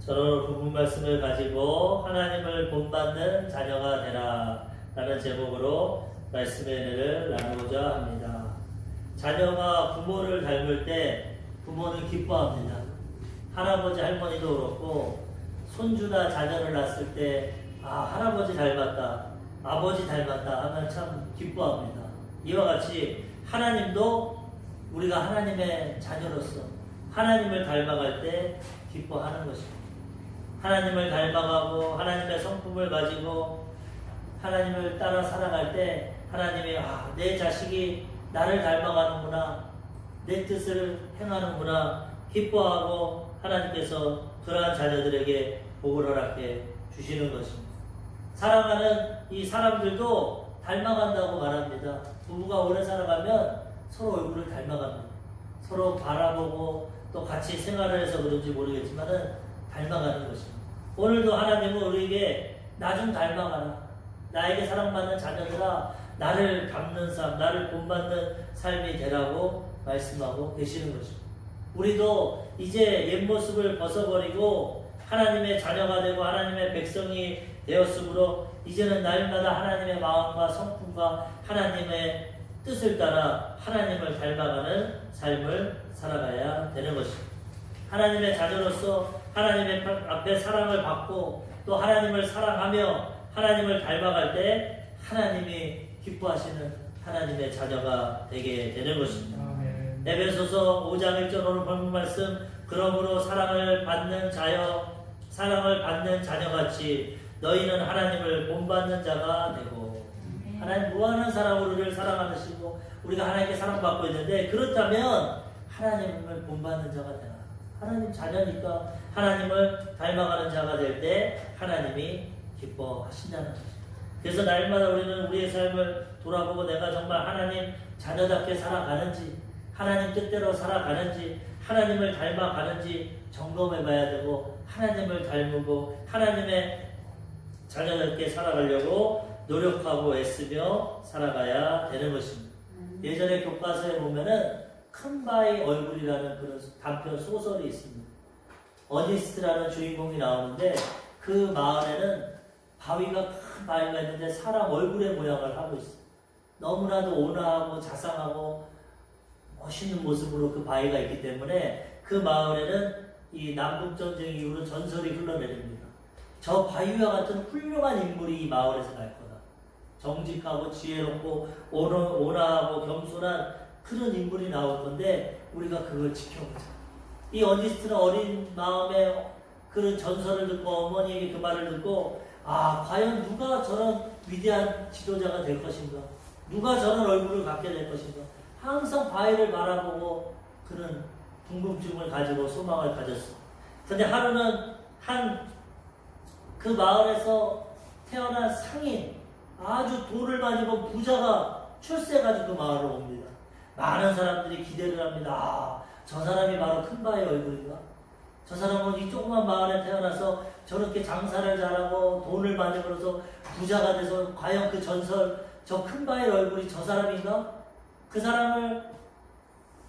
서로 부분 말씀을 가지고 하나님을 본받는 자녀가 되라 라는 제목으로 말씀의 은혜를 나누고자 합니다. 자녀가 부모를 닮을 때 부모는 기뻐합니다. 할아버지 할머니도 그렇고 손주나 자녀를 낳았을 때 할아버지 닮았다, 아버지 닮았다 하면 참 기뻐합니다. 이와 같이 하나님도 우리가 하나님의 자녀로서 하나님을 닮아갈 때 기뻐하는 것입니다. 하나님을 닮아가고 하나님의 성품을 가지고 하나님을 따라 살아갈 때 하나님이 내 자식이 나를 닮아가는구나, 내 뜻을 행하는구나 기뻐하고 하나님께서 그러한 자녀들에게 복을 허락해 주시는 것입니다. 사랑하는 이 사람들도 닮아간다고 말합니다. 부부가 오래 살아가면 서로 얼굴을 닮아갑니다. 서로 바라보고 또 같이 생활을 해서 그런지 모르겠지만은 닮아가는 것입니다. 오늘도 하나님은 우리에게 나 좀 닮아가라, 나에게 사랑받는 자녀들아 나를 닮는 삶, 나를 본받는 삶이 되라고 말씀하고 계시는 것입니다. 우리도 이제 옛모습을 벗어버리고 하나님의 자녀가 되고 하나님의 백성이 되었으므로 이제는 날마다 하나님의 마음과 성품과 하나님의 뜻을 따라 하나님을 닮아가는 삶을 살아가야 되는 것입니다. 하나님의 자녀로서 하나님의 앞에 사랑을 받고 또 하나님을 사랑하며 하나님을 닮아갈 때 하나님이 기뻐하시는 하나님의 자녀가 되게 되는 것입니다. 에베소서 5장 1절 오늘 본문 말씀, 그러므로 사랑을 받는 자녀같이 너희는 하나님을 본받는 자가 되고. 하나님 무한한 사랑으로 우리를 사랑하시고 우리가 하나님께 사랑받고 있는데, 그렇다면 하나님을 본받는 자가 되라. 하나님 자녀니까 하나님을 닮아가는 자가 될 때 하나님이 기뻐하신다는 것입니다. 그래서 날마다 우리는 우리의 삶을 돌아보고 내가 정말 하나님 자녀답게 살아가는지, 하나님 뜻대로 살아가는지, 하나님을 닮아가는지 점검해 봐야 되고, 하나님을 닮고 하나님의 자녀답게 살아가려고 노력하고 애쓰며 살아가야 되는 것입니다. 예전에 교과서에 보면은 큰 바위 얼굴이라는 그런 단편 소설이 있습니다. 어니스트라는 주인공이 나오는데 그 마을에는 바위가 큰 바위가 있는데 사람 얼굴의 모양을 하고 있어요. 너무나도 온화하고 자상하고 멋있는 모습으로 그 바위가 있기 때문에 그 마을에는 이 남북전쟁 이후로 전설이 흘러내립니다. 저 바위와 같은 훌륭한 인물이 이 마을에서 날 거다. 정직하고 지혜롭고 온화하고 겸손한 그런 인물이 나올 건데 우리가 그걸 지켜보자. 이 어니스트는 어린 마음에 그런 전설을 듣고 어머니에게 그 말을 듣고 과연 누가 저런 위대한 지도자가 될 것인가, 누가 저런 얼굴을 갖게 될 것인가, 항상 바위를 바라보고 그런 궁금증을 가지고 소망을 가졌어. 그런데 하루는 그 마을에서 태어난 상인, 아주 돈을 많이 번 부자가 출세해가지고 그 마을로 옵니다. 많은 사람들이 기대를 합니다. 저 사람이 바로 큰 바위 얼굴인가? 저 사람은 이 조그만 마을에 태어나서 저렇게 장사를 잘하고 돈을 많이 벌어서 부자가 돼서 과연 그 전설 저 큰 바위 얼굴이 저 사람인가? 그 사람을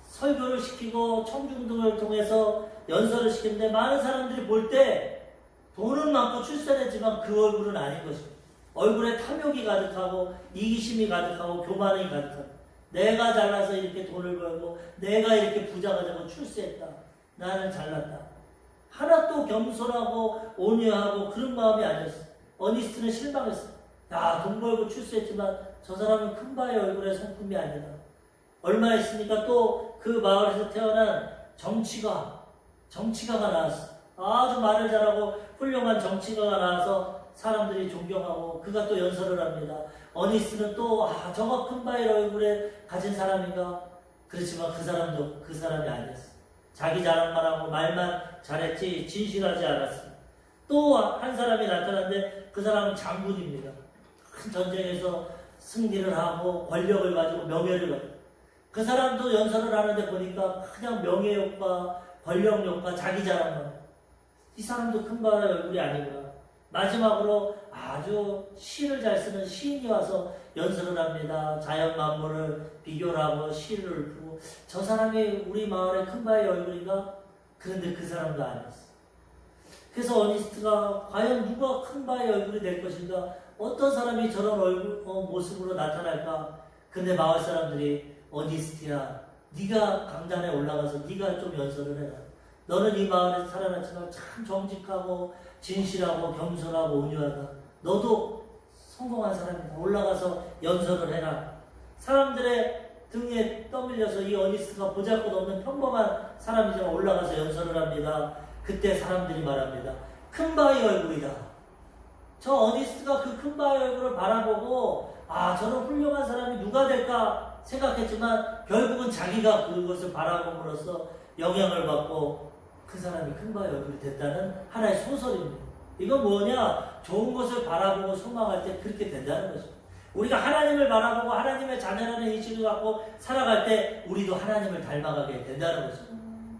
설교를 시키고 청중등을 통해서 연설을 시키는데 많은 사람들이 볼 때 돈은 많고 출세했지만 그 얼굴은 아닌 것입니다. 얼굴에 탐욕이 가득하고 이기심이 가득하고 교만이 가득하고, 내가 잘나서 이렇게 돈을 벌고 내가 이렇게 부자가 되고 출세했다, 나는 잘났다. 하나도 겸손하고 온유하고 그런 마음이 아니었어. 어니스트는 실망했어. 돈 벌고 출세했지만 저 사람은 큰 바위 얼굴의 성품이 아니다. 얼마 있으니까 또 그 마을에서 태어난 정치가가 나왔어. 아주 말을 잘하고 훌륭한 정치가가 나와서 사람들이 존경하고 그가 또 연설을 합니다. 어니스트는 또 저거 큰 바위 얼굴에 가진 사람인가? 그렇지만 그 사람도 그 사람이 아니었어. 자기 자랑만 하고 말만 잘했지 진실하지 않았어. 또 한 사람이 나타났는데 그 사람은 장군입니다. 큰 전쟁에서 승리를 하고 권력을 가지고 명예를 가지고, 그 사람도 연설을 하는데 보니까 그냥 명예욕과 권력욕과 자기 자랑만. 이 사람도 큰 바위 얼굴이 아니구나. 마지막으로 아주 시를 잘 쓰는 시인이 와서 연설을 합니다. 자연 만물을 비교를 하고 시를 읊고, 저 사람이 우리 마을의 큰 바위 얼굴인가? 그런데 그 사람도 아니었어. 그래서 어니스트가 과연 누가 큰 바의 얼굴이 될 것인가? 어떤 사람이 저런 모습으로 나타날까? 근데 마을 사람들이 어니스트야, 네가 강단에 올라가서 네가 좀 연설을 해라. 너는 이 마을에서 살아났지만 참 정직하고 진실하고 겸손하고 온유하다. 너도 성공한 사람이다. 올라가서 연설을 해라. 사람들의 등에 떠밀려서 이 어니스트가 보잘것없는 평범한 사람이지만 올라가서 연설을 합니다. 그때 사람들이 말합니다. 큰 바의 얼굴이다. 저 어니스트가 그 큰 바의 얼굴을 바라보고 저런 훌륭한 사람이 누가 될까 생각했지만 결국은 자기가 그것을 바라봄으로써 영향을 받고 그 사람이 큰 바의 얼굴이 됐다는 하나의 소설입니다. 이건 뭐냐? 좋은 것을 바라보고 소망할 때 그렇게 된다는 거죠. 우리가 하나님을 바라보고 하나님의 자녀라는 인식을 갖고 살아갈 때 우리도 하나님을 닮아가게 된다는 거죠.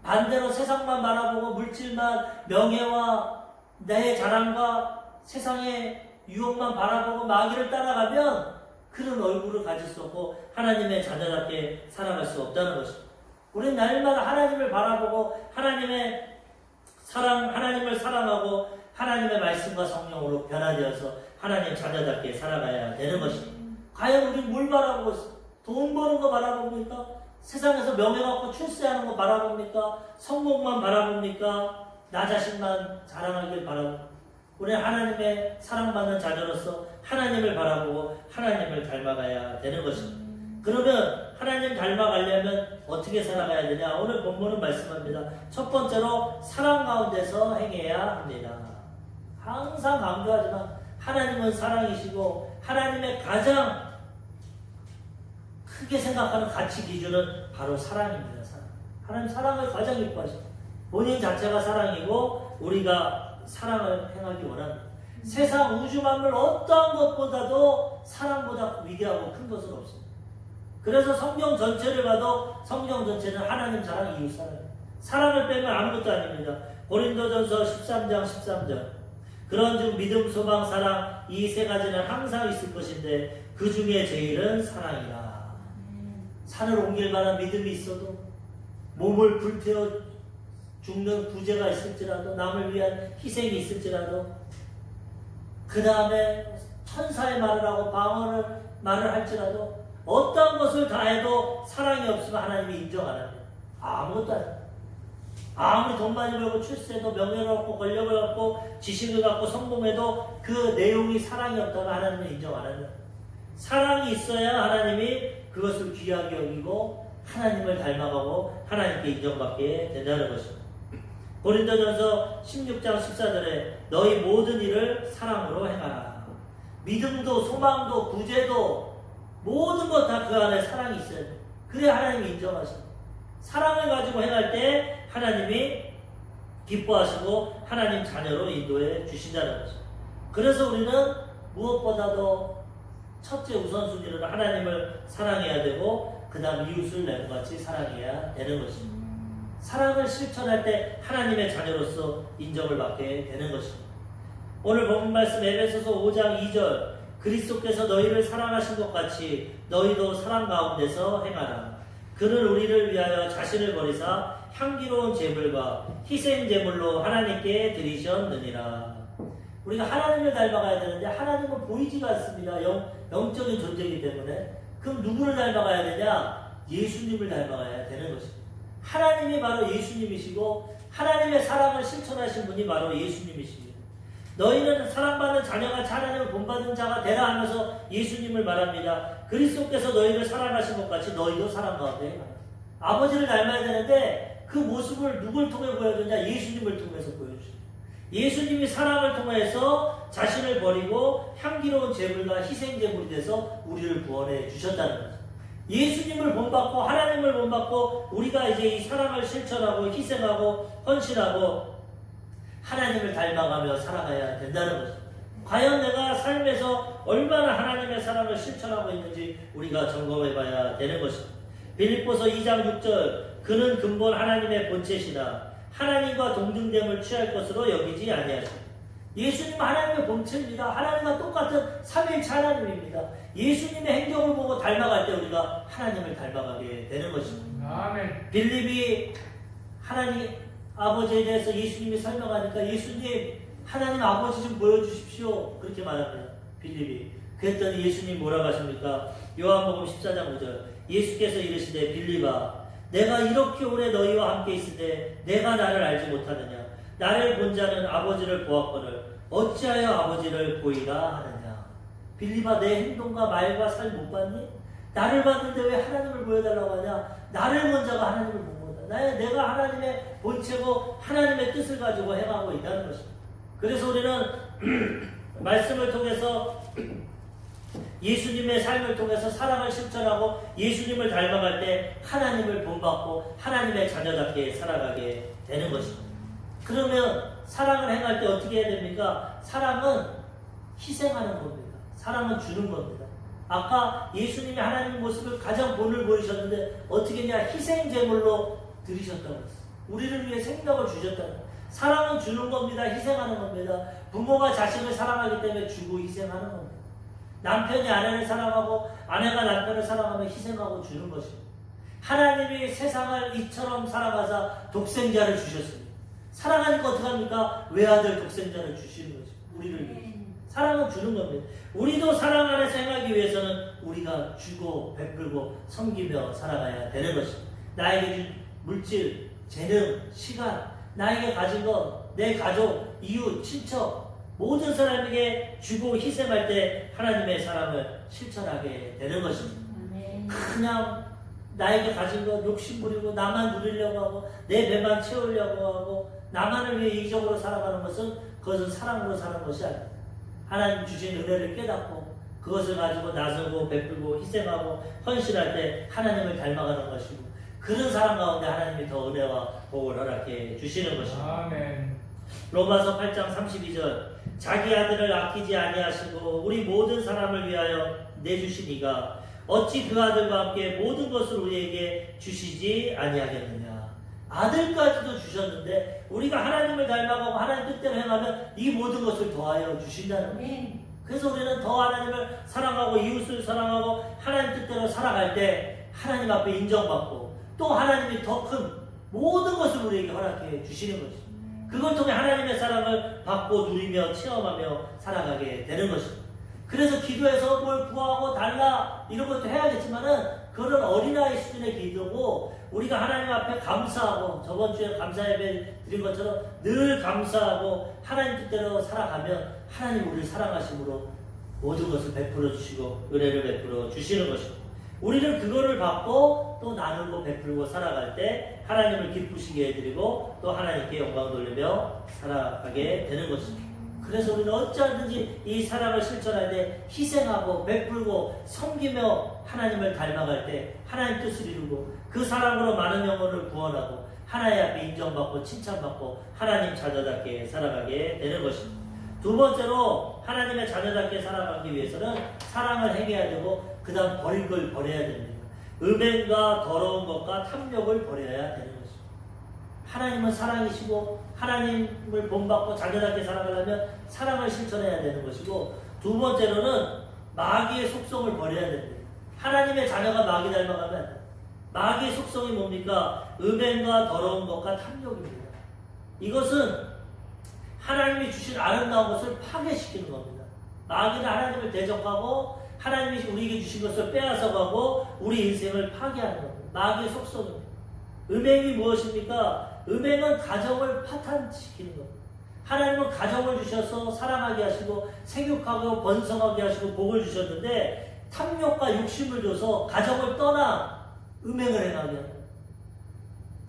반대로 세상만 바라보고 물질만, 명예와 내 자랑과 세상의 유혹만 바라보고 마귀를 따라가면 그런 얼굴을 가질 수 없고 하나님의 자녀답게 살아갈 수 없다는 것입니다. 우리는 날마다 하나님을 바라보고 하나님의 하나님을 사랑하고 하나님의 말씀과 성령으로 변화되어서 하나님 자녀답게 살아가야 되는 것입니다. 과연 우리는 뭘 바라보고 있어? 돈 버는 거 바라봅니까? 세상에서 명예 갖고 출세하는 거 바라봅니까? 성공만 바라봅니까? 나 자신만 자랑하길 바라봅니까? 우리는 하나님의 사랑받는 자녀로서 하나님을 바라보고 하나님을 닮아가야 되는 것입니다. 그러면 하나님 닮아가려면 어떻게 살아가야 되냐? 오늘 본문은 말씀합니다. 첫 번째로 사랑 가운데서 행해야 합니다. 항상 강조하지만 하나님은 사랑이시고 하나님의 가장 크게 생각하는 가치 기준은 바로 사랑입니다. 사랑. 하나님 사랑을 가장 기뻐하시고 본인 자체가 사랑이고 우리가 사랑을 행하기 원합니다. 세상 우주 만물 어떠한 것보다도 사랑보다 위대하고 큰 것은 없습니다. 그래서 성경 전체를 봐도 성경 전체는 하나님 사랑, 이웃 사랑. 사랑을 빼면 아무것도 아닙니다. 고린도전서 13장 13절. 그런즉 믿음, 소망, 사랑 이 세 가지는 항상 있을 것인데 그 중에 제일은 사랑이라. 산을 옮길 만한 믿음이 있어도 몸을 불태워 죽는 구제가 있을지라도 남을 위한 희생이 있을지라도 그 다음에 천사의 말을 하고 방언을 말을 할지라도 어떤 것을 다 해도 사랑이 없으면 하나님이 인정 안 합니다. 아무것도 안 해요. 아무리 돈 많이 벌고 출세도 명예를 얻고 권력을 얻고 지식을 갖고 성공해도 그 내용이 사랑이 없다면 하나님은 인정 안 합니다. 사랑이 있어야 하나님이 그것을 귀하게 여기고 하나님을 닮아가고 하나님께 인정받게 된다는 것입니다. 고린도전서 16장 14절에 너희 모든 일을 사랑으로 행하라. 믿음도 소망도 구제도 모든 것 다 그 안에 사랑이 있어야 돼요. 그래야 하나님이 인정하십니다. 사랑을 가지고 행할 때 하나님이 기뻐하시고 하나님 자녀로 인도해 주신다는 거죠. 그래서 우리는 무엇보다도 첫째 우선순위로 하나님을 사랑해야 되고 그 다음 이웃을 내가같이 사랑해야 되는 것입니다. 사랑을 실천할 때 하나님의 자녀로서 인정을 받게 되는 것입니다. 오늘 본 말씀 에베소서 5장 2절 그리스도께서 너희를 사랑하신 것 같이 너희도 사랑 가운데서 행하라. 그는 우리를 위하여 자신을 버리사 향기로운 제물과 희생 제물로 하나님께 드리셨느니라. 우리가 하나님을 닮아가야 되는데 하나님은 보이지가 않습니다. 영적인 존재이기 때문에. 그럼 누구를 닮아가야 되냐? 예수님을 닮아가야 되는 것입니다. 하나님이 바로 예수님이시고 하나님의 사랑을 실천하신 분이 바로 예수님이십니다. 너희는 사랑받는 자녀같이 하나님을 본받은 자가 되라 하면서 예수님을 말합니다. 그리스도께서 너희를 사랑하신 것 같이 너희도 사랑 가운데 행하라. 아버지를 닮아야 되는데 그 모습을 누굴 통해 보여주냐? 예수님을 통해서 보여주십니다. 예수님이 사랑을 통해서 자신을 버리고 향기로운 제물과 희생 제물이 돼서 우리를 구원해 주셨다는 거죠. 예수님을 본받고 하나님을 본받고 우리가 이제 이 사랑을 실천하고 희생하고 헌신하고 하나님을 닮아가며 살아가야 된다는 거죠. 과연 내가 삶에서 얼마나 하나님의 사랑을 실천하고 있는지 우리가 점검해 봐야 되는 것입니다. 빌립보서 2장 6절 그는 근본 하나님의 본체시다. 하나님과 동등됨을 취할 것으로 여기지 아니하십니다. 예수님은 하나님의 본체입니다. 하나님과 똑같은 삼위일체 하나님입니다. 예수님의 행동을 보고 닮아갈 때 우리가 하나님을 닮아가게 되는 것입니다. 아멘. 빌립이 아버지에 대해서 예수님이 설명하니까 예수님 하나님 아버지 좀 보여주십시오. 그렇게 말합니다. 빌립이. 그랬더니 예수님 뭐라고 하십니까? 요한복음 14장 9절 예수께서 이르시되 빌립아 내가 이렇게 오래 너희와 함께 있을 때 내가 나를 알지 못하느냐 나를 본 자는 아버지를 보았거늘 어찌하여 아버지를 보이라 하느냐. 빌립아 내 행동과 말과 살 못 봤니? 나를 봤는데 왜 하나님을 보여달라고 하냐. 나를 본 자가 하나님을 본 거다. 내가 하나님의 본체고 하나님의 뜻을 가지고 행하고 있다는 것입니다. 그래서 우리는 말씀을 통해서 예수님의 삶을 통해서 사랑을 실천하고 예수님을 닮아갈 때 하나님을 본받고 하나님의 자녀답게 살아가게 되는 것입니다. 그러면 사랑을 행할 때 어떻게 해야 됩니까? 사랑은 희생하는 겁니다. 사랑은 주는 겁니다. 아까 예수님이 하나님의 모습을 가장 본을 보이셨는데 어떻게 했냐? 희생제물로 드리셨다고 했어요. 우리를 위해 생명을 주셨다는 거예요. 사랑은 주는 겁니다. 희생하는 겁니다. 부모가 자식을 사랑하기 때문에 주고 희생하는 겁니다. 남편이 아내를 사랑하고 아내가 남편을 사랑하면 희생하고 주는 것입니다. 하나님이 세상을 이처럼 사랑하사 독생자를 주셨습니다. 사랑하니까 어떡합니까? 외아들 독생자를 주시는 것입니다. 우리를 위해서. 사랑은 주는 겁니다. 우리도 사랑 안에서 행하기 위해서는 우리가 주고 베풀고 섬기며 살아가야 되는 것입니다. 나에게 준 물질, 재능, 시간, 나에게 가진 것, 내 가족, 이웃, 친척 모든 사람에게 주고 희생할 때 하나님의 사랑을 실천하게 되는 것입니다. 그냥 나에게 가진 것 욕심부리고 나만 누리려고 하고 내 배만 채우려고 하고 나만을 위해 이적으로 살아가는 것은 그것은 사랑으로 사는 것이 아닙니다. 하나님 주신 은혜를 깨닫고 그것을 가지고 나서고 베풀고 희생하고 헌신할 때 하나님을 닮아가는 것이고 그런 사람 가운데 하나님이 더 은혜와 복을 허락해 주시는 것입니다. 아멘. 로마서 8장 32절 자기 아들을 아끼지 아니하시고 우리 모든 사람을 위하여 내주신 이가 어찌 그 아들과 함께 모든 것을 우리에게 주시지 아니하겠느냐. 아들까지도 주셨는데 우리가 하나님을 닮아가고 하나님 뜻대로 행하면 이 모든 것을 더하여 주신다는 거예요. 그래서 우리는 더 하나님을 사랑하고 이웃을 사랑하고 하나님 뜻대로 살아갈 때 하나님 앞에 인정받고 또 하나님이 더 큰 모든 것을 우리에게 허락해 주시는 것입니다. 그걸 통해 하나님의 사랑을 받고 누리며 체험하며 살아가게 되는 것입니다. 그래서 기도해서 뭘 구하고 달라 이런 것도 해야겠지만은 그런 어린아이 수준의 기도고 우리가 하나님 앞에 감사하고 저번 주에 감사 예배 드린 것처럼 늘 감사하고 하나님 뜻대로 살아가면 하나님 우리를 사랑하심으로 모든 것을 베풀어 주시고 은혜를 베풀어 주시는 것입니다. 우리는 그거를 받고 또 나누고 베풀고 살아갈 때 하나님을 기쁘시게 해드리고 또 하나님께 영광 돌리며 살아가게 되는 것입니다. 그래서 우리는 어찌하든지 이 사랑을 실천할 때 희생하고 베풀고 섬기며 하나님을 닮아갈 때 하나님 뜻을 이루고 그 사랑으로 많은 영혼을 구원하고 하나님 앞에 인정받고 칭찬받고 하나님 자녀답게 살아가게 되는 것입니다. 두 번째로 하나님의 자녀답게 살아가기 위해서는 사랑을 행해야 되고 그 다음 버릴 걸 버려야 됩니다. 음행과 더러운 것과 탐욕을 버려야 되는 것입니다. 하나님은 사랑이시고 하나님을 본받고 자녀답게 살아가려면 사랑을 실천해야 되는 것이고 두 번째로는 마귀의 속성을 버려야 됩니다. 하나님의 자녀가 마귀 닮아가면 안 돼요. 마귀의 속성이 뭡니까? 음행과 더러운 것과 탐욕입니다. 이것은 하나님이 주신 아름다운 것을 파괴시키는 겁니다. 마귀는 하나님을 대적하고 하나님이 우리에게 주신 것을 빼앗아가고 우리 인생을 파괴하는 겁니다. 마귀의 속성입니다. 음행이 무엇입니까? 음행은 가정을 파탄시키는 겁니다. 하나님은 가정을 주셔서 사랑하게 하시고 생육하고 번성하게 하시고 복을 주셨는데 탐욕과 욕심을 줘서 가정을 떠나 음행을 행하게 하는 겁니다.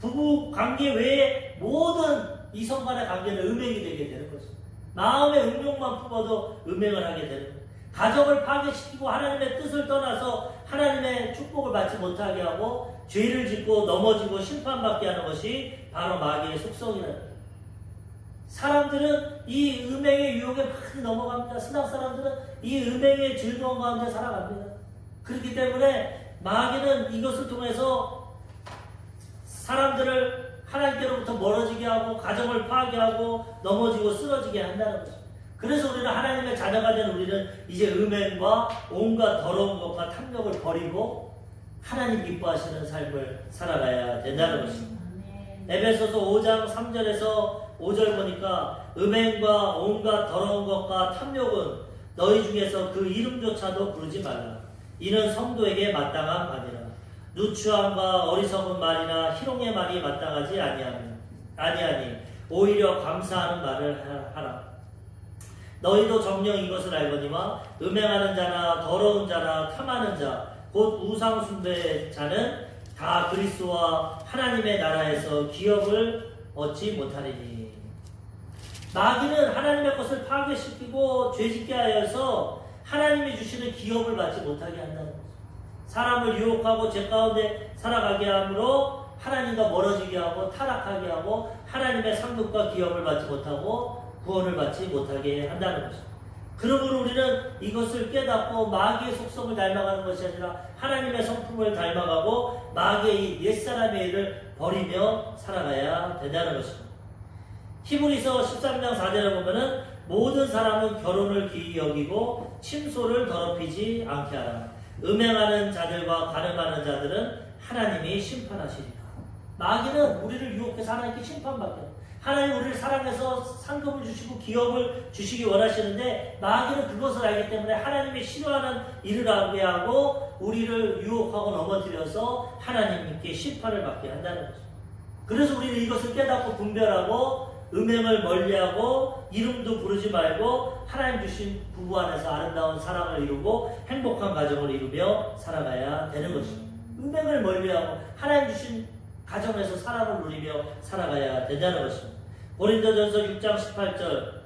부부 관계 외에 모든 이성 간의 관계는 음행이 되게 되는 것입니다. 마음의 음욕만 품어도 음행을 하게 되는 겁니다. 가정을 파괴시키고 하나님의 뜻을 떠나서 하나님의 축복을 받지 못하게 하고 죄를 짓고 넘어지고 심판받게 하는 것이 바로 마귀의 속성이라는 거예요. 사람들은 이 음행의 유혹에 많이 넘어갑니다. 신앙 사람들은 이 음행의 즐거움 가운데 살아갑니다. 그렇기 때문에 마귀는 이것을 통해서 사람들을 하나님께로부터 멀어지게 하고 가정을 파괴하고 넘어지고 쓰러지게 한다는 것입니다. 그래서 우리는 하나님의 자녀가 된 우리는 이제 음행과 온갖 더러운 것과 탐욕을 버리고 하나님 기뻐하시는 삶을 살아가야 된다는 것입니다. 에베소서 5장 3절에서 5절 보니까 음행과 온갖 더러운 것과 탐욕은 너희 중에서 그 이름조차도 부르지 말라. 이는 성도에게 마땅한 바니라. 누추함과 어리석은 말이나 희롱의 말이 마땅하지 아니하니 오히려 감사하는 말을 하라. 너희도 정녕 이것을 알거니와 음행하는 자나 더러운 자나 탐하는 자 곧 우상 숭배의 자는 다 그리스도와 하나님의 나라에서 기업을 얻지 못하리니. 마귀는 하나님의 것을 파괴시키고 죄짓게 하여서 하나님이 주시는 기업을 받지 못하게 한다는 거죠. 사람을 유혹하고 죄 가운데 살아가게 함으로 하나님과 멀어지게 하고 타락하게 하고 하나님의 상급과 기업을 받지 못하고 구원을 받지 못하게 한다는 것입니다. 그러므로 우리는 이것을 깨닫고 마귀의 속성을 닮아가는 것이 아니라 하나님의 성품을 닮아가고 마귀의 옛사람의 일을 버리며 살아가야 된다는 것입니다. 히브리서 13장 4절에 보면은 모든 사람은 결혼을 귀히 여기고 침소를 더럽히지 않게 하라. 음행하는 자들과 가늠하는 자들은 하나님이 심판하시리라. 마귀는 우리를 유혹해서 하나님께 심판받게 합니다. 하나님 우리를 사랑해서 상급을 주시고 기업을 주시기 원하시는데 마귀는 그것을 알기 때문에 하나님이 싫어하는 일을 하게 하고 우리를 유혹하고 넘어뜨려서 하나님께 심판을 받게 한다는 거죠. 그래서 우리는 이것을 깨닫고 분별하고 음행을 멀리하고 이름도 부르지 말고 하나님 주신 부부 안에서 아름다운 사랑을 이루고 행복한 가정을 이루며 살아가야 되는 것입니다. 음행을 멀리하고 하나님 주신 가정에서 사랑을 누리며 살아가야 된다는 것입니다. 고린도전서 6장 18절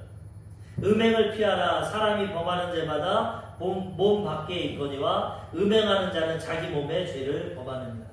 음행을 피하라. 사람이 범하는 죄마다 몸 밖에 있거니와 음행하는 자는 자기 몸의 죄를 범하느니라.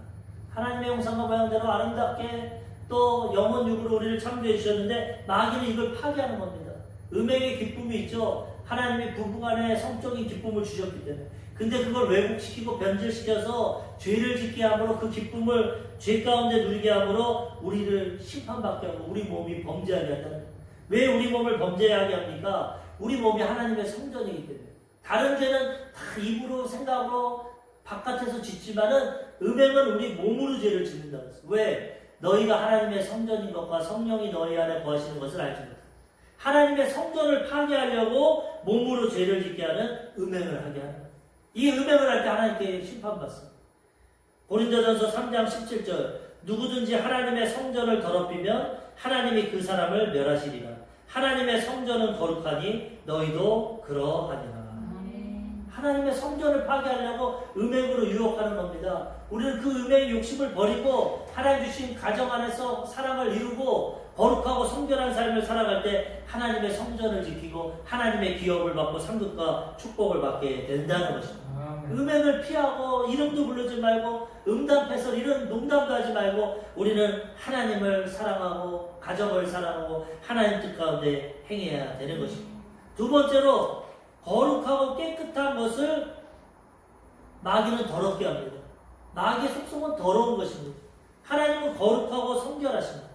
하나님의 형상과 모양대로 아름답게 또 영혼 육으로 우리를 창조해 주셨는데 마귀는 이걸 파괴하는 겁니다. 음행의 기쁨이 있죠. 하나님이 부부간에 성적인 기쁨을 주셨기 때문에. 근데 그걸 왜곡시키고 변질시켜서 죄를 짓게 함으로 그 기쁨을 죄 가운데 누리게 함으로 우리를 심판받게 하고 우리 몸이 범죄하게 한다는 거예요. 왜 우리 몸을 범죄하게 합니까? 우리 몸이 하나님의 성전이기 때문에. 다른 죄는 다 입으로 생각으로 바깥에서 짓지만은 음행은 우리 몸으로 죄를 짓는다고 했어요. 왜? 너희가 하나님의 성전인 것과 성령이 너희 안에 거하시는 것을 알지 못한다. 하나님의 성전을 파괴하려고 몸으로 죄를 짓게 하는 음행을 하게 하는 거예요. 이 음행을 할 때 하나님께 심판받습니다. 고린도전서 3장 17절 누구든지 하나님의 성전을 더럽히면 하나님이 그 사람을 멸하시리라. 하나님의 성전은 거룩하니 너희도 그러하니라. 하나님의 성전을 파괴하려고 음행으로 유혹하는 겁니다. 우리는 그 음행의 욕심을 버리고 하나님 주신 가정 안에서 사랑을 이루고 거룩하고 성결한 삶을 살아갈 때 하나님의 성전을 지키고 하나님의 기업을 받고 상급과 축복을 받게 된다는 것입니다. 음행을 피하고 이름도 부르지 말고 음담패설 이런 농담도 하지 말고 우리는 하나님을 사랑하고 가정을 사랑하고 하나님 뜻 가운데 행해야 되는 것입니다. 두 번째로 거룩하고 깨끗한 것을 마귀는 더럽게 합니다. 마귀의 속성은 더러운 것입니다. 하나님은 거룩하고 성결하십니다.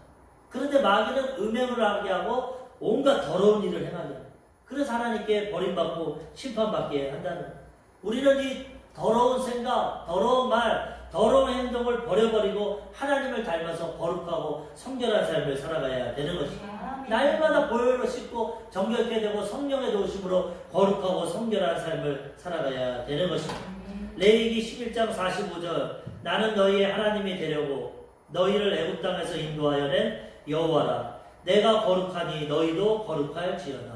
그런데 마귀는 음행을 하게 하고 온갖 더러운 일을 행하게 합니다. 그래서 하나님께 버림받고 심판받게 한다는 거예요. 우리는 이 더러운 생각, 더러운 말, 더러운 행동을 버려버리고 하나님을 닮아서 거룩하고 성결한 삶을 살아가야 되는 것입니다. 날마다 보혈로 씻고 정결케 되고 성령의 도우심으로 거룩하고 성결한 삶을 살아가야 되는 것입니다. 레위기 11장 45절 나는 너희의 하나님이 되려고 너희를 애굽 땅에서 인도하여 낸 여호와라. 내가 거룩하니 너희도 거룩할지어다.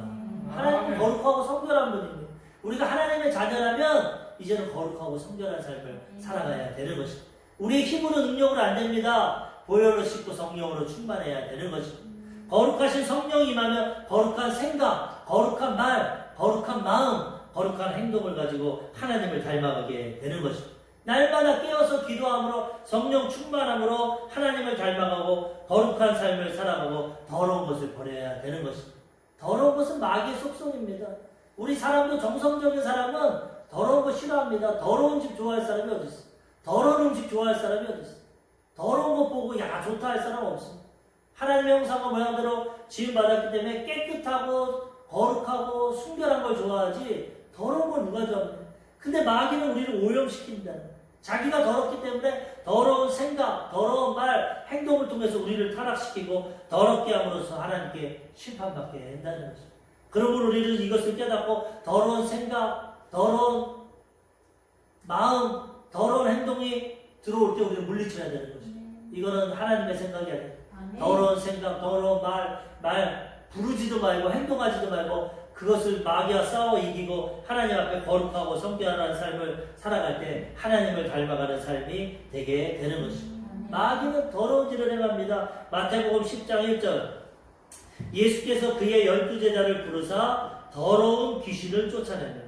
하나님은 거룩하고 성결한 분입니다. 우리가 하나님의 자녀라면 이제는 거룩하고 성결한 삶을 살아가야 되는 것입니다. 우리의 힘으로 능력으로 안 됩니다. 보혈로 씻고 성령으로 충만해야 되는 것입니다. 거룩하신 성령이 임하면 거룩한 생각, 거룩한 말, 거룩한 마음, 거룩한 행동을 가지고 하나님을 닮아가게 되는 것입니다. 날마다 깨어서 기도함으로 성령 충만함으로 하나님을 닮아가고 거룩한 삶을 살아가고 더러운 것을 버려야 되는 것입니다. 더러운 것은 마귀의 속성입니다. 우리 사람도 정성적인 사람은 더러운 거 싫어합니다. 더러운 집 좋아할 사람이 어디 있어? 더러운 음식 좋아할 사람이 어디 있어? 더러운 것 보고 야 좋다 할 사람 없습니다. 하나님의 형상과 모양대로 지음받았기 때문에 깨끗하고 거룩하고 순결한 걸 좋아하지 더러운 걸 누가 좋아합니까? 근데 마귀는 우리를 오염시킨다. 자기가 더럽기 때문에 더러운 생각, 더러운 말, 행동을 통해서 우리를 타락시키고 더럽게 함으로써 하나님께 심판받게 된다는 것입니다. 그러므로 우리는 이것을 깨닫고 더러운 생각, 더러운 마음, 더러운 행동이 들어올 때 우리는 물리쳐야 되는 것입니다. 이거는 하나님의 생각이 아니에요. 더러운 생각, 더러운 말 부르지도 말고 행동하지도 말고 그것을 마귀와 싸워 이기고 하나님 앞에 거룩하고 성결한 삶을 살아갈 때 하나님을 닮아가는 삶이 되게 되는 것입니다. 마귀는 더러운 일을 행합니다. 마태복음 10장 1절 예수께서 그의 12제자를 부르사 더러운 귀신을 쫓아내며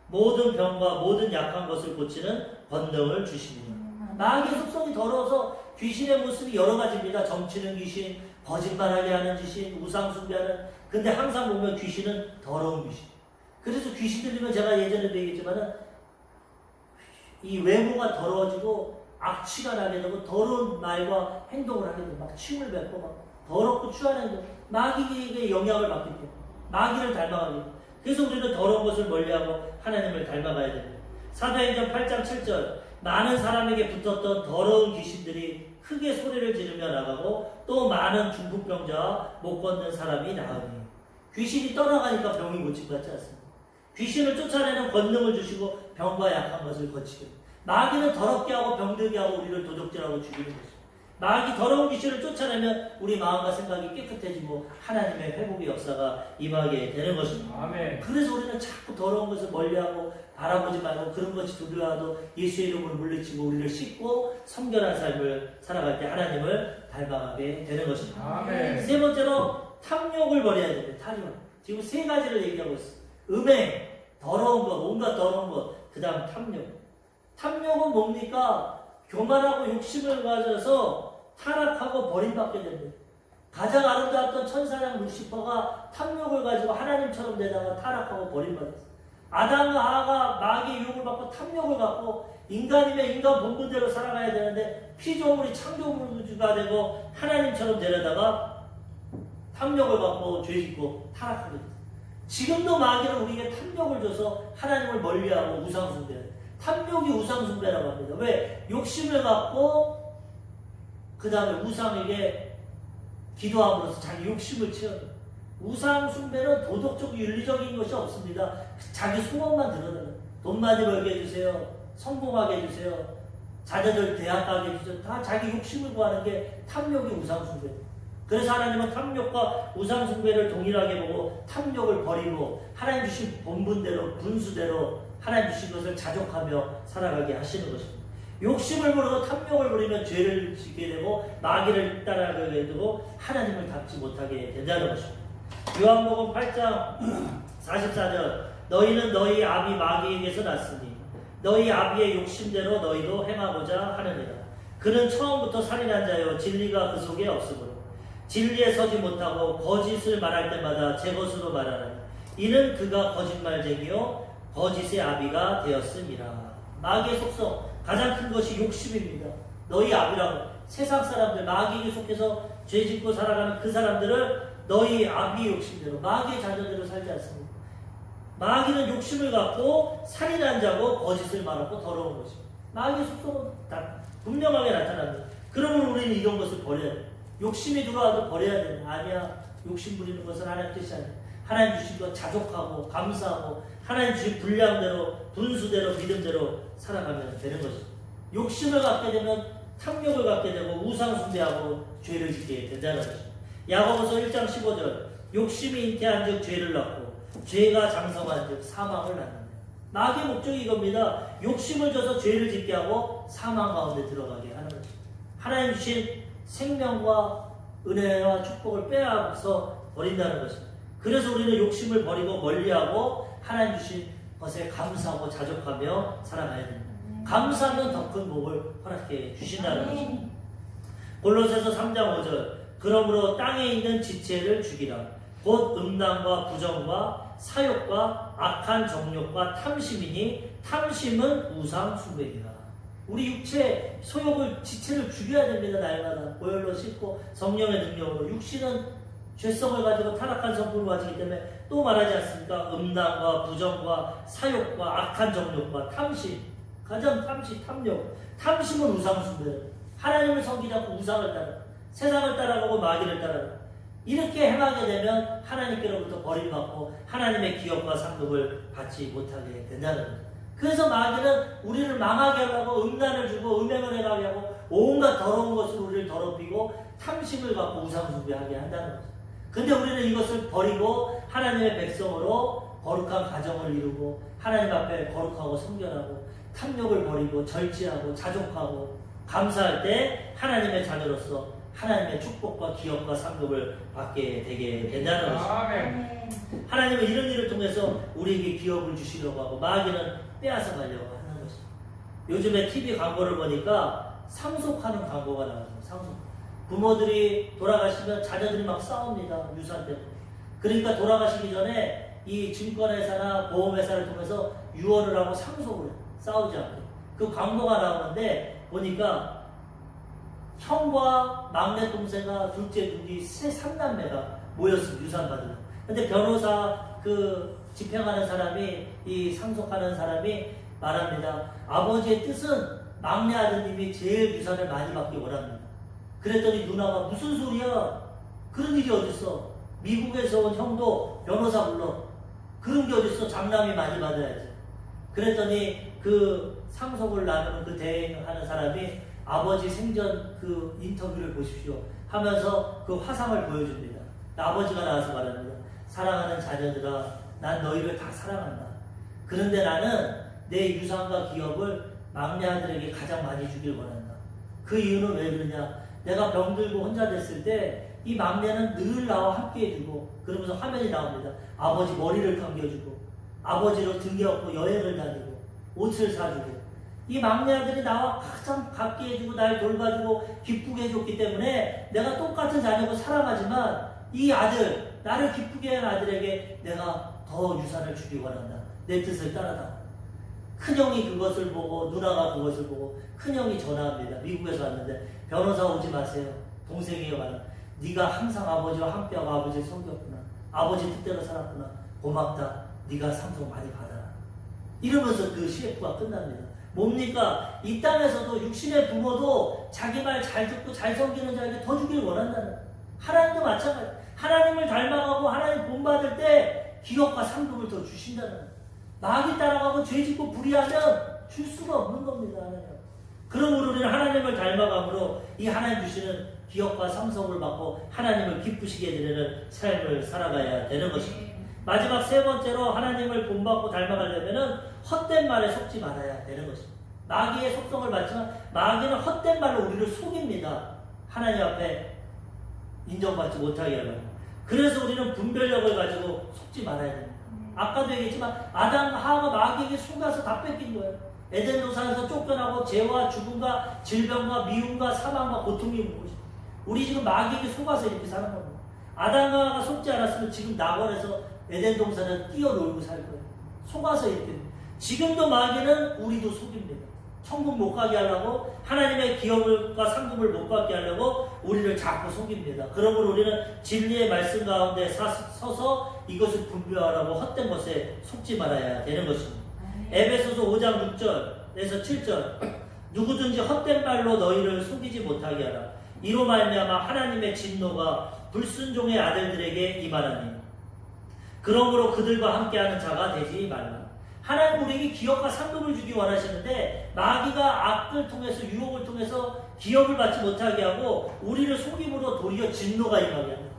모든 병과 모든 약한 것을 고치는 권능을 주십니다. 마귀의 속성이 더러워서 귀신의 모습이 여러 가지입니다. 점치는 귀신, 거짓말하게 하는 귀신, 우상숭배하는. 근데 항상 보면 귀신은 더러운 귀신. 그래서 귀신 들리면 제가 예전에도 얘기했지만은 이 외모가 더러워지고 악취가 나게 되고 더러운 말과 행동을 하게 되고 막 침을 뱉고 막 더럽고 추한 행동, 마귀에게 영향을 받기 때문에 마귀를 닮아가게 됩니다. 그래서 우리는 더러운 것을 멀리하고 하나님을 닮아가야 됩니다. 사도행전 8장 7절 많은 사람에게 붙었던 더러운 귀신들이 크게 소리를 지르며 나가고 또 많은 중풍병자와 못 걷는 사람이 나으니 귀신이 떠나가니까 병이 고침받지 않습니다. 귀신을 쫓아내는 권능을 주시고 병과 약한 것을 거치게 됩니다. 마귀는 더럽게 하고 병들게 하고 우리를 도적질하고 죽이는 것입니다. 마귀 더러운 귀신을 쫓아내면 우리 마음과 생각이 깨끗해지고 하나님의 회복의 역사가 임하게 되는 것입니다. 아멘. 그래서 우리는 자꾸 더러운 것을 멀리하고 바라보지 말고 그런 것이 두려워도 예수의 이름으로 물리치고 우리를 씻고 성결한 삶을 살아갈 때 하나님을 닮아가게 되는 것입니다. 아멘. 세 번째로 탐욕을 버려야 됩니다. 탐욕. 지금 세 가지를 얘기하고 있어요. 음행, 더러운 것, 온갖 더러운 것, 그 다음 탐욕. 탐욕은 뭡니까? 교만하고 욕심을 가져서 타락하고 버림받게 됩니다. 가장 아름다웠던 천사장 루시퍼가 탐욕을 가지고 하나님처럼 되다가 타락하고 버림받았어요. 아담과 하와가 마귀의 유혹을 받고 탐욕을 갖고 인간이면 인간 본분대로 살아가야 되는데 피조물이 창조물주가 되고 하나님처럼 되려다가 탐욕을 받고 죄짓고 타락하게 됐어요. 지금도 마귀는 우리에게 탐욕을 줘서 하나님을 멀리하고 우상숭배해요. 탐욕이 우상숭배라고 합니다. 왜? 욕심을 갖고 그 다음에 우상에게 기도함으로써 자기 욕심을 채워요. 우상숭배는 도덕적 윤리적인 것이 없습니다. 자기 소원만 드러내요. 돈 많이 벌게 해주세요. 성공하게 해주세요. 자녀들 대학 가게 해주세요. 다 자기 욕심을 구하는 게 탐욕이 우상숭배예요. 그래서 하나님은 탐욕과 우상숭배를 동일하게 보고 탐욕을 버리고 하나님 주신 본분대로 분수대로 하나님 주신 것을 자족하며 살아가게 하시는 것입니다. 욕심을 부리고 탐욕을 부리면 죄를 짓게 되고 마귀를 따라가게 되고 하나님을 닮지 못하게 된다는 것입니다. 요한복음 8장 44절 너희는 너희 아비 마귀에게서 났으니 너희 아비의 욕심대로 너희도 행하고자 하느니라. 그는 처음부터 살인한 자요 진리가 그 속에 없으므로 진리에 서지 못하고 거짓을 말할 때마다 제 것으로 말하나니 이는 그가 거짓말쟁이요 거짓의 아비가 되었음이라. 마귀의 속성 가장 큰 것이 욕심입니다. 너희 아비라고 세상 사람들 마귀에게 속해서 죄짓고 살아가는 그 사람들을 너희 아비의 욕심대로 마귀의 자녀대로 살지 않습니다. 마귀는 욕심을 갖고 살인한 자고 거짓을 말하고 더러운 것입니다. 마귀의 속성은 분명하게 나타납니다. 그러면 우리는 이런 것을 버려야 돼요. 욕심이 들어와도 버려야 된다. 아니야. 욕심 부리는 것은 하나님 뜻이 아니야. 하나님 주신 것 자족하고 감사하고 하나님 주신 분량대로 분수대로 믿음대로 살아가면 되는 것입니다. 욕심을 갖게 되면 탐욕을 갖게 되고 우상숭배하고 죄를 짓게 된다는 것입니다. 야고보서 1장 15절 욕심이 잉태한 즉 죄를 낳고 죄가 장성한 즉 사망을 낳는다. 마귀의 목적이 이겁니다. 욕심을 줘서 죄를 짓게 하고 사망 가운데 들어가게 하는 것입니다. 하나님 주신 생명과 은혜와 축복을 빼앗아서 버린다는 것입니다. 그래서 우리는 욕심을 버리고 멀리하고 하나님 주신 것에 감사하고 자족하며 살아가야 됩니다. 감사하면 더 큰 복을 허락해 주신다는 것입니다. 골로새서 3장 5절 그러므로 땅에 있는 지체를 죽이라. 곧 음란과 부정과 사욕과 악한 정욕과 탐심이니 탐심은 우상 숭배이라. 우리 육체 소욕을 지체를 죽여야 됩니다. 날마다 보혈로 씻고 성령의 능력으로. 육신은 죄성을 가지고 타락한 성품을 가지기 때문에 또 말하지 않습니까? 음란과 부정과 사욕과 악한 정욕과 탐심. 가장 탐욕. 탐심은 우상숭배. 하나님을 섬기지 않고 우상을 따라, 세상을 따라가고 마귀를 따라가. 이렇게 행하게 되면 하나님께로부터 버림받고 하나님의 기업과 상급을 받지 못하게 된다는 거죠. 그래서 마귀는 우리를 망하게 하려고 음란을 주고 음행을 행하게 하고 온갖 더러운 것으로 우리를 더럽히고 탐심을 갖고 우상숭배하게 한다는 거죠. 근데 우리는 이것을 버리고 하나님의 백성으로 거룩한 가정을 이루고 하나님 앞에 거룩하고 성결하고 탐욕을 버리고 절제하고 자족하고 감사할 때 하나님의 자녀로서 하나님의 축복과 기업과 상급을 받게 되게 된다는 것입니다. 하나님은 이런 일을 통해서 우리에게 기업을 주시려고 하고 마귀는 빼앗아 가려고 하는 것입니다. 요즘에 TV 광고를 보니까 상속하는 광고가 나와요. 상속. 부모들이 돌아가시면 자녀들이 막 싸웁니다. 유산 때문에. 그러니까 돌아가시기 전에 이 증권회사나 보험회사를 통해서 유언을 하고 상속을 싸우지 않고 그 광고가 나오는데 보니까 형과 막내 동생과 둘째 누이 세 3남매가 모였어 유산 받으러. 근데 변호사 그 집행하는 사람이 이 상속하는 사람이 말합니다. 아버지의 뜻은 막내 아드님이 제일 유산을 많이 받기 원합니다. 그랬더니 누나가 무슨 소리야? 그런 일이 어딨어? 미국에서 온 형도 변호사 불러. 그런 게 어딨어? 장남이 많이 받아야지. 그랬더니 그 상속을 나누는 그 대행하는 사람이 아버지 생전 그 인터뷰를 보십시오 하면서 그 화상을 보여줍니다. 아버지가 나와서 말합니다. 사랑하는 자녀들아, 난 너희를 다 사랑한다. 그런데 나는 내 유산과 기업을 막내 아들에게 가장 많이 주길 원한다. 그 이유는 왜 그러냐? 내가 병들고 혼자 됐을 때 이 막내는 늘 나와 함께 해주고 그러면서 화면이 나옵니다. 아버지 머리를 감겨주고 아버지로 등에 업고 여행을 다니고 옷을 사주고 이 막내 아들이 나와 가장 가깝게 해주고 날 돌봐주고 기쁘게 해줬기 때문에 내가 똑같은 자녀고 사랑하지만 이 아들, 나를 기쁘게 한 아들에게 내가 더 유산을 주기 원한다. 내 뜻을 따라다. 큰형이 그것을 보고 누나가 그것을 보고 큰형이 전화합니다. 미국에서 왔는데 변호사 오지 마세요. 동생이요 말은 네가 항상 아버지와 함께하고 아버지를 섬겼구나. 아버지 뜻대로 살았구나. 고맙다. 네가 상속 많이 받아라. 이러면서 그 CF가 끝납니다. 뭡니까? 이 땅에서도 육신의 부모도 자기 말 잘 듣고 잘 섬기는 자에게 더 주길 원한다는. 하나님도 마찬가지. 하나님을 닮아가고 하나님 본받을 때 기업과 상급을 더 주신다는. 마귀 따라가고 죄짓고 불의하면 줄 수가 없는 겁니다. 하나님. 그러므로 우리는 하나님을 닮아감으로 이 하나님 주시는 기업과 상속을 받고 하나님을 기쁘시게 되는 삶을 살아가야 되는 것입니다. 마지막 세 번째로 하나님을 본받고 닮아가려면 헛된 말에 속지 말아야 되는 것입니다. 마귀의 속성을 받지만 마귀는 헛된 말로 우리를 속입니다. 하나님 앞에 인정받지 못하게 하려고. 그래서 우리는 분별력을 가지고 속지 말아야 됩니다. 아까도 얘기했지만 아담과 하와가 마귀에게 속아서 다 뺏긴 거예요. 에덴 동산에서 쫓겨나고 죄와 죽음과 질병과 미움과 사망과 고통이 오는 것입니다. 우리 지금 마귀에게 속아서 이렇게 사는 겁니다. 아담과 하와가 속지 않았으면 지금 낙원에서 에덴 동산을 뛰어놀고 살 거예요. 속아서 이렇게. 지금도 마귀는 우리도 속입니다. 천국 못 가게 하려고 하나님의 기업과 상급을 못 받게 하려고 우리를 자꾸 속입니다. 그러므로 우리는 진리의 말씀 가운데 서서 이것을 분별하라고 헛된 것에 속지 말아야 되는 것입니다. 에베소서 5장 6절에서 7절 누구든지 헛된 말로 너희를 속이지 못하게 하라. 이로 말미암아 하나님의 진노가 불순종의 아들들에게 임하나니 그러므로 그들과 함께하는 자가 되지 말라. 하나님 우리에게 기업과 상급을 주기 원하시는데 마귀가 악을 통해서 유혹을 통해서 기업을 받지 못하게 하고 우리를 속임으로 도리어 진노가 임하게 합니다.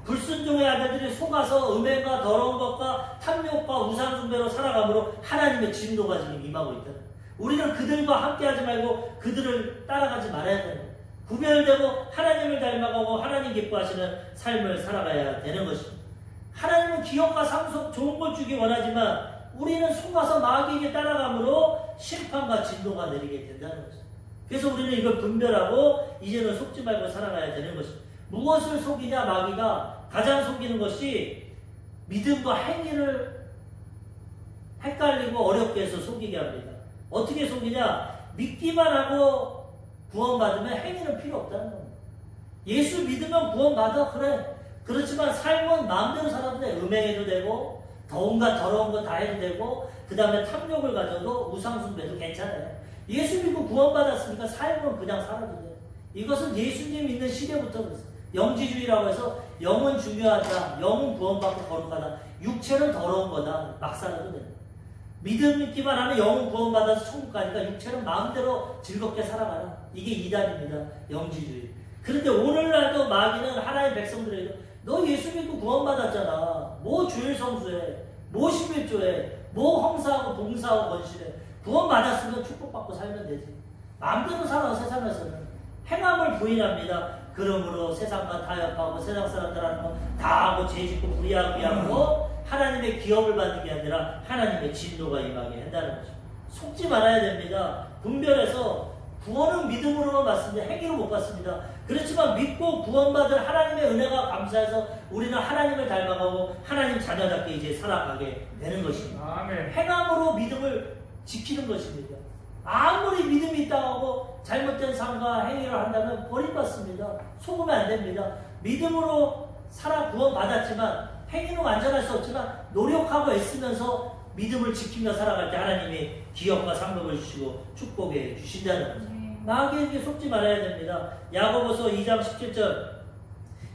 불순종의 아들들이 속아서 음행과 더러운 것과 탐욕과 우상숭배로 살아감으로 하나님의 진노가 지금 임하고 있다. 우리는 그들과 함께하지 말고 그들을 따라가지 말아야 됩니다. 구별되고 하나님을 닮아가고 하나님 기뻐하시는 삶을 살아가야 되는 것입니다. 하나님은 기업과 상속 좋은 걸 주기 원하지만 우리는 속아서 마귀에게 따라감으로 심판과 진노가 내리게 된다는 거죠. 그래서 우리는 이걸 분별하고 이제는 속지 말고 살아가야 되는 것입니다. 무엇을 속이냐 마귀가 가장 속이는 것이 믿음과 행위를 헷갈리고 어렵게 해서 속이게 합니다. 어떻게 속이냐? 믿기만 하고 구원받으면 행위는 필요 없다는 겁니다. 예수 믿으면 구원받아 그래. 그렇지만 삶은 마음대로 살아도 돼. 음행해도 되고 온갖 더러운 거 다 해도 되고 그 다음에 탐욕을 가져도 우상숭배도 괜찮아요. 예수 믿고 구원받았으니까 삶은 그냥 살아도 돼요. 이것은 예수님 믿는 시대부터 그랬어요. 영지주의라고 해서 영은 중요하다. 영은 구원받고 거룩하다. 육체는 더러운 거다. 막 살아도 된다. 믿음 있기만 하면 영은 구원받아서 천국 가니까 육체는 마음대로 즐겁게 살아가라. 이게 이단입니다. 영지주의. 그런데 오늘날도 마귀는 하나님의 백성들에게 너 예수 믿고 구원받았잖아. 뭐 주일 성수해. 뭐 11조해. 뭐 헌사하고 봉사하고 건실해. 구원받았으면 축복받고 살면 되지. 마음대로 살아 세상에서는. 행함을 부인합니다. 그러므로 세상과 타협하고 세상 사람들 하는 거 다 하고 죄짓고 불의하고 하나님의 기업을 받는 게 아니라 하나님의 진노가 임하게 한다는 거죠. 속지 말아야 됩니다. 분별해서 구원은 믿음으로만 받습니다. 행위로 못 받습니다. 그렇지만 믿고 구원받은 하나님의 은혜가 감사해서 우리는 하나님을 닮아가고 하나님 자녀답게 이제 살아가게 되는 것입니다. 아멘. 행함으로 믿음을 지키는 것입니다. 아무리 믿음이 있다고 잘못된 삶과 행위를 한다면 버림받습니다. 속으면 안 됩니다. 믿음으로 살아 구원받았지만 행위는 완전할 수 없지만 노력하고 애쓰면서 믿음을 지키며 살아갈 때 하나님이 기업과 상급을 주시고 축복해 주신다는 거죠. 마귀에게 속지 말아야 됩니다. 야고보서 2장 17절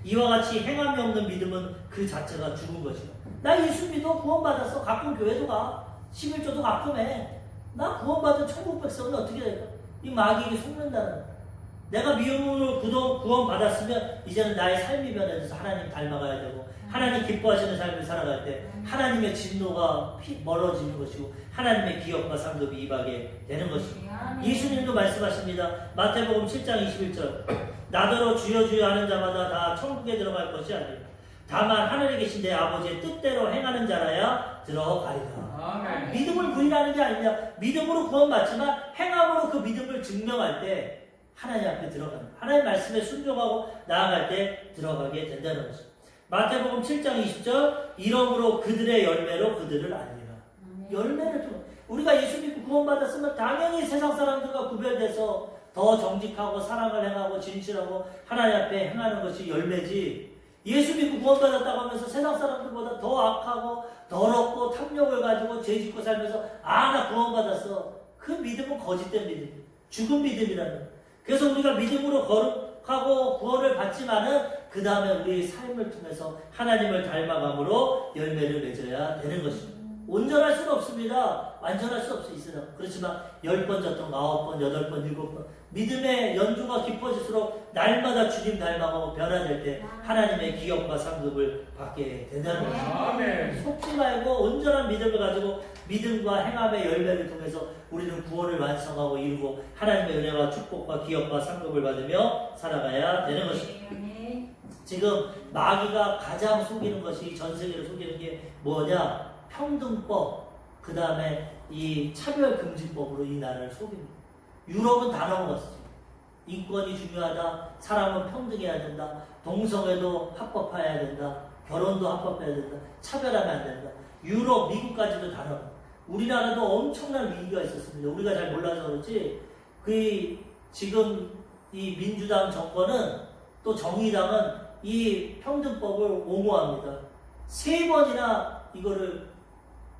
이와 같이 행함이 없는 믿음은 그 자체가 죽은 것이요. 나 예수 믿어 구원받았어. 가끔 교회도 가. 11조도 가끔 해. 나 구원받은 천국 백성은 어떻게 될까? 이 마귀에게 속는다는 거야. 내가 미움으로 구원받았으면 이제는 나의 삶이 변해져서 하나님 닮아가야 되고 하나님 기뻐하시는 삶을 살아갈 때 하나님의 진노가 멀어지는 것이고 하나님의 기업과 상급이 임하게 되는 것입니다. 예수님도 말씀하십니다. 마태복음 7장 21절 나더러 주여 주여 하는 자마다 다 천국에 들어갈 것이 아니라 다만 하늘에 계신 내 아버지의 뜻대로 행하는 자라야 들어가리라. 아멘. 믿음을 부인하는 게 아니냐. 믿음으로 구원받지만 행함으로 그 믿음을 증명할 때 하나님 앞에 들어가는 하나님 말씀에 순종하고 나아갈 때 들어가게 된다는 것입니다. 마태복음 7장 20절 이러므로 그들의 열매로 그들을 알리라. 열매를 좀 우리가 예수 믿고 구원받았으면 당연히 세상 사람들과 구별돼서 더 정직하고 사랑을 행하고 진실하고 하나님 앞에 행하는 것이 열매지. 예수 믿고 구원받았다고 하면서 세상 사람들보다 더 악하고 더럽고 탐욕을 가지고 죄짓고 살면서 나 구원받았어. 그 믿음은 거짓된 믿음이에요. 죽은 믿음이라는 거예요. 그래서 우리가 믿음으로 거룩하고 구원을 받지만은 그 다음에 우리의 삶을 통해서 하나님을 닮아감으로 열매를 맺어야 되는 것입니다. 온전할 수는 없습니다. 완전할 수 없어요. 그렇지만 10번 졌던 9번, 8번, 7번 믿음의 연주가 깊어질수록 날마다 주님 닮아가고 변화될 때 하나님의 기업과 상급을 받게 된다는 것입니다. 아멘. 속지 말고 온전한 믿음을 가지고 믿음과 행함의 열매를 통해서 우리는 구원을 완성하고 이루고 하나님의 은혜와 축복과 기업과 상급을 받으며 살아가야 되는 것입니다. 지금 마귀가 가장 속이는 것이 전 세계를 속이는 게 뭐냐? 평등법, 그 다음에 이 차별금지법으로 이 나라를 속입니다. 유럽은 다 넘어갔어요. 인권이 중요하다. 사람은 평등해야 된다. 동성애도 합법화해야 된다. 결혼도 합법해야 된다. 차별하면 안 된다. 유럽, 미국까지도 다 넘어. 우리나라도 엄청난 위기가 있었습니다. 우리가 잘 몰라서 그렇지. 지금 이 민주당 정권은 또 정의당은 이 평등법을 옹호합니다. 3번이나 이거를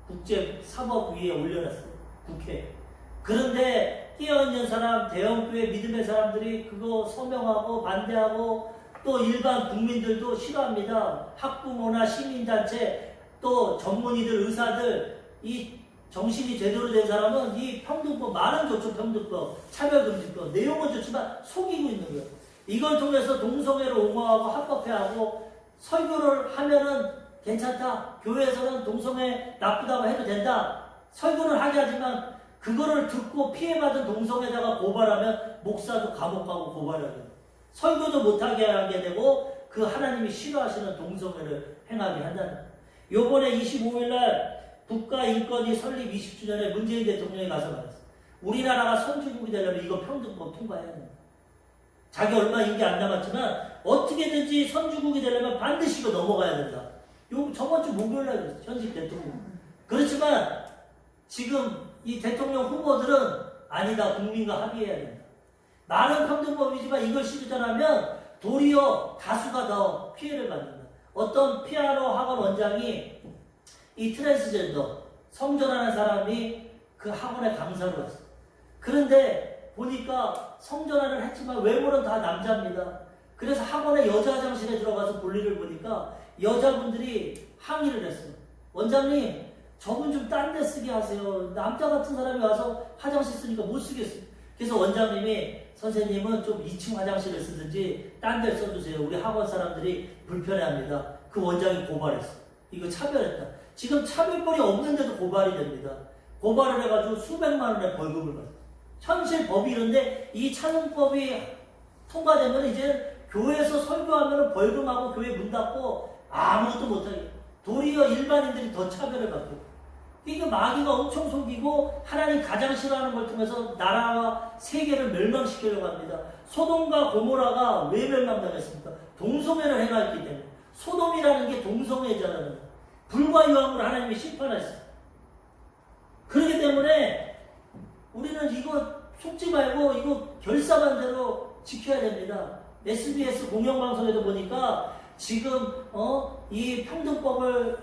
국제사법위에 올려놨어요. 국회. 그런데 깨어있는 사람, 대형교회 믿음의 사람들이 그거 서명하고 반대하고 또 일반 국민들도 싫어합니다. 학부모나 시민단체 또 전문의들, 의사들 이 정신이 제대로 된 사람은 이 평등법, 말은 좋죠. 평등법, 차별금지법 내용은 좋지만 속이고 있는 거예요. 이걸 통해서 동성애를 옹호하고 합법화하고 설교를 하면은 괜찮다. 교회에서는 동성애 나쁘다고 해도 된다. 설교를 하게 하지만 그거를 듣고 피해받은 동성애자가 고발하면 목사도 감옥 가고 고발하게 돼요. 설교도 못하게 하게 되고 그 하나님이 싫어하시는 동성애를 행하게 한다는 거예요. 요번에 25일날 국가인권위 설립 20주년에 문재인 대통령이 가서 말했어요. 우리나라가 선진국이 되려면 이거 평등법 통과해야 된다. 자기 얼마 임기 안 남았지만 어떻게든지 선진국이 되려면 반드시 이거 넘어가야 된다. 저번 주 목요일날 그랬어요. 현직 대통령. 그렇지만 지금 이 대통령 후보들은 아니다. 국민과 합의해야 된다. 말은 평등법이지만 이걸 실천하면 도리어 다수가 더 피해를 받는다. 어떤 피아노 학원 원장이 이 트랜스젠더 성전하는 사람이 그 학원에 강사로 왔어. 그런데 보니까 성전하는 했지만 외모는 다 남자입니다. 그래서 학원에 여자 화장실에 들어가서 볼일을 보니까 여자분들이 항의를 했어요. 원장님, 저분 좀 딴 데 쓰게 하세요. 남자 같은 사람이 와서 화장실 쓰니까 못 쓰겠어요. 그래서 원장님이 선생님은 좀 2층 화장실을 쓰든지 딴 데 써주세요. 우리 학원 사람들이 불편해합니다. 그 원장이 고발했어. 이거 차별했다. 지금 차별벌이 없는데도 고발이 됩니다. 고발을 해가지고 수백만 원의 벌금을 받아요. 현실 법이 이런데 이 찬송법이 통과되면 이제 교회에서 설교하면 벌금하고 교회 문 닫고 아무것도 못하게 도리어 일반인들이 더 차별을 받고 이게 마귀가 엄청 속이고 하나님 가장 싫어하는 걸 통해서 나라와 세계를 멸망시키려고 합니다. 소돔과 고모라가 왜 멸망당했습니까? 동성애를 행했기 때문에. 소돔이라는 게 동성애잖아요. 불과 유황으로 하나님이 심판했어요. 그렇기 때문에 우리는 이거 속지 말고 이거 결사반대로 지켜야 됩니다. SBS 공영방송에도 보니까 지금 이 평등법을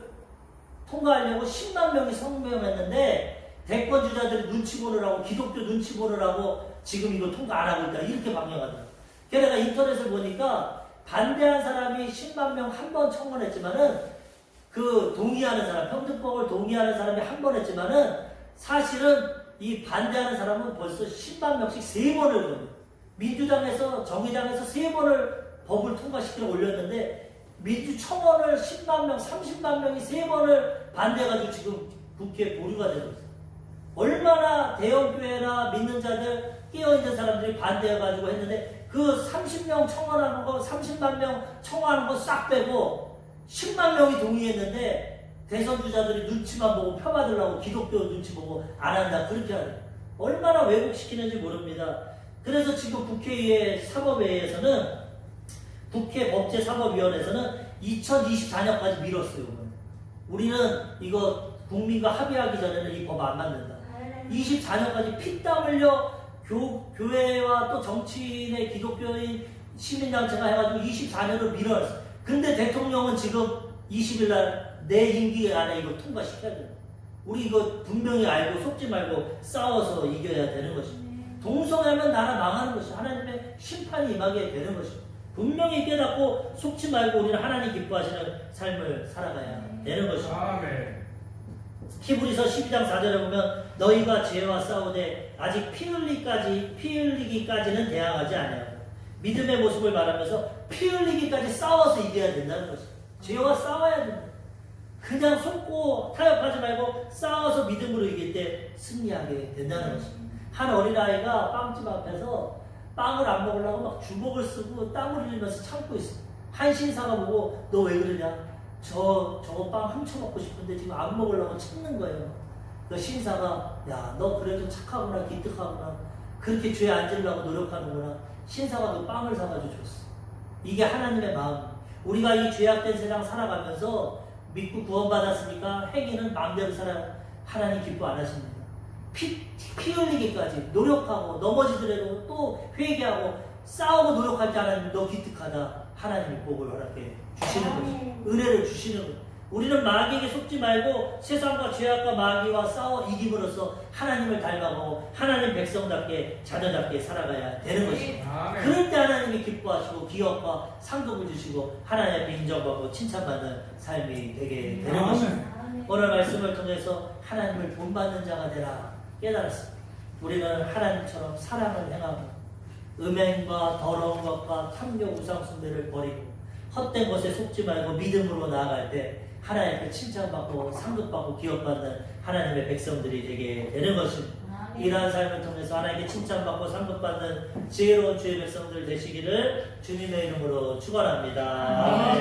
통과하려고 10만 명이 성명했는데 대권 주자들이 눈치 보느라고 기독교 눈치 보느라고 지금 이거 통과 안 하고 있다 이렇게 방영하더라고요. 그래서 내가 인터넷을 보니까 반대한 사람이 10만 명 한 번 청원했지만은 그 동의하는 사람 평등법을 동의하는 사람이 한 번 했지만은 사실은 이 반대하는 사람은 벌써 10만 명씩 3번을 해요. 민주당에서 정의당에서 3번을 법을 통과시켜 올렸는데 민주청원을 10만 명, 30만 명이 3번을 반대해가지고 지금 국회에 보류가 되고 있어요. 얼마나 대형교회나 믿는 자들, 깨어있는 사람들이 반대해가지고 했는데 그 30명 청원하는 거, 30만 명 청원하는 거 싹 빼고 10만 명이 동의했는데 대선주자들이 눈치만 보고 펴받으려고 기독교 눈치 보고 안 한다. 그렇게 하는 얼마나 왜곡시키는지 모릅니다. 그래서 지금 국회의 사법회의에서는 국회 법제사법위원회에서는 2024년까지 미뤘어요. 우리는 이거 국민과 합의하기 전에는 이 법 안 만든다. 24년까지 피땀 흘려 교회와 또 정치인의 기독교인 시민단체가 해가지고 24년을 미뤘어. 근데 대통령은 지금 20일날 내 임기 안에 이거 통과시켜야 돼요. 우리 이거 분명히 알고 속지 말고 싸워서 이겨야 되는 것입니다. 동성애하면 나라 망하는 것이 하나님의 심판이 임하게 되는 것입니다. 분명히 깨닫고 속지 말고 우리는 하나님 기뻐하시는 삶을 살아가야 되는 것입니다. 히브리서 12장 4절에 보면 너희가 죄와 싸우되 아직 피 흘리기까지는 대항하지 아니하고 믿음의 모습을 말하면서 피 흘리기까지 싸워서 이겨야 된다는 것입니다. 죄와 싸워야 됩니다. 그냥 속고 타협하지 말고 싸워서 믿음으로 이길 때 승리하게 된다는 것입니다. 한 어린아이가 빵집 앞에서 빵을 안 먹으려고 막 주먹을 쓰고 땀을 흘리면서 참고 있어. 한 신사가 보고 너 왜 그러냐? 저거 빵 훔쳐 먹고 싶은데 지금 안 먹으려고 참는 거예요. 그 신사가 야, 너 그래도 착하구나, 기특하구나. 그렇게 죄 안 지으려고 노력하는구나. 신사가 그 빵을 사가지고 줬어. 이게 하나님의 마음. 우리가 이 죄악된 세상 살아가면서 믿고 구원받았으니까 행위는 마음대로 살아 하나님 기뻐 안 하십니다. 피 흘리기까지 노력하고 넘어지더라도 또 회개하고 싸우고 노력할 때 하나님 너 기특하다. 하나님이 복을 허락해 주시는 것이 은혜를 주시는 것. 우리는 마귀에게 속지 말고 세상과 죄악과 마귀와 싸워 이김으로써 하나님을 닮아가고 하나님 백성답게 자녀답게 살아가야 되는 것입니다. 그럴 때 하나님이 기뻐하시고 기업과 상급을 주시고 하나님 앞에 인정받고 칭찬받는 삶이 되게 되는 것입니다. 오늘 말씀을 통해서 하나님을 본받는 자가 되라 깨달았습니다. 우리는 하나님처럼 사랑을 행하고 음행과 더러운 것과 탐욕 우상 숭배를 버리고 헛된 것에 속지 말고 믿음으로 나아갈 때 하나님께 칭찬받고 상급받고 기업받는 하나님의 백성들이 되게 되는 것입니다. 이러한 삶을 통해서 하나님께 칭찬받고 상급받는 지혜로운 주의 백성들 되시기를 주님의 이름으로 축원합니다.